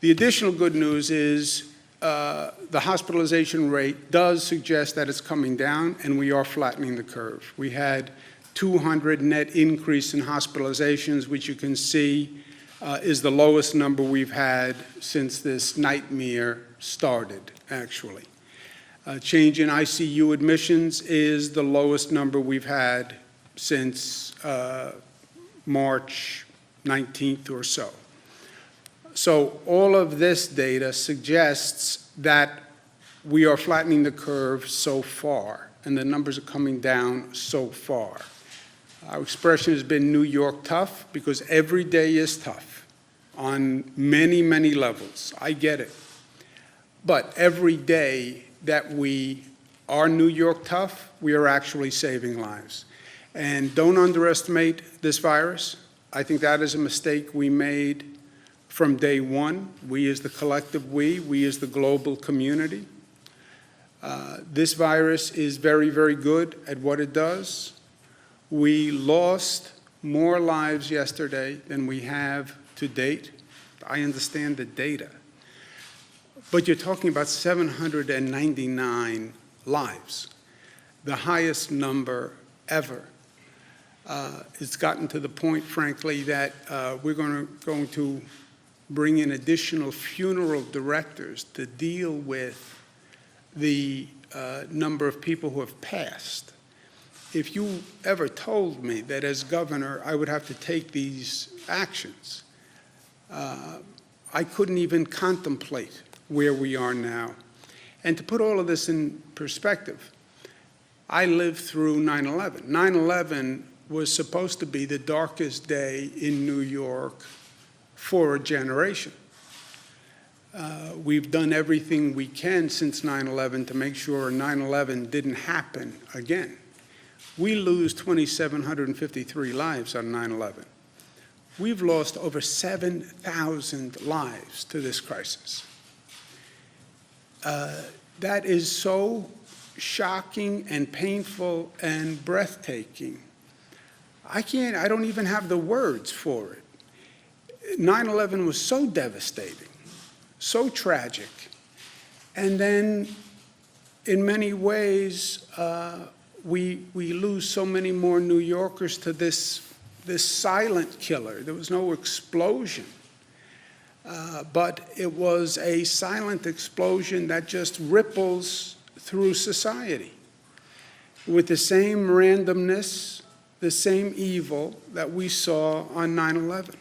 The additional good news is the hospitalization rate does suggest that it's coming down, and we are flattening the curve. We had 200 net increase in hospitalizations, which you can see is the lowest number we've had since this nightmare started, actually. Change in ICU admissions is the lowest number we've had since March 19th or so. So all of this data suggests that we are flattening the curve so far, and the numbers are coming down so far. Our expression has been New York tough, because every day is tough on many, many levels. I get it. But every day that we are New York tough, we are actually saving lives. And don't underestimate this virus. I think that is a mistake we made from day one. We as the collective we as the global community. This virus is very, very good at what it does. We lost more lives yesterday than we have to date. I understand the data. But you're talking about 799 lives, the highest number ever. It's gotten to the point, frankly, that we're going to bring in additional funeral directors to deal with the number of people who have passed. If you ever told me that as governor I would have to take these actions, I couldn't even contemplate where we are now. And to put all of this in perspective, I lived through 9/11. 9/11 was supposed to be the darkest day in New York for a generation. We've done everything we can since 9/11 to make sure 9/11 didn't happen again. We lose 2,753 lives on 9/11. We've lost over 7,000 lives to this crisis. That is so shocking and painful and breathtaking. I don't even have the words for it. 9/11 was so devastating, so tragic. And then in many ways, we lose so many more New Yorkers to this silent killer. There was no explosion, but it was a silent explosion that just ripples through society with the same randomness, the same evil that we saw on 9/11.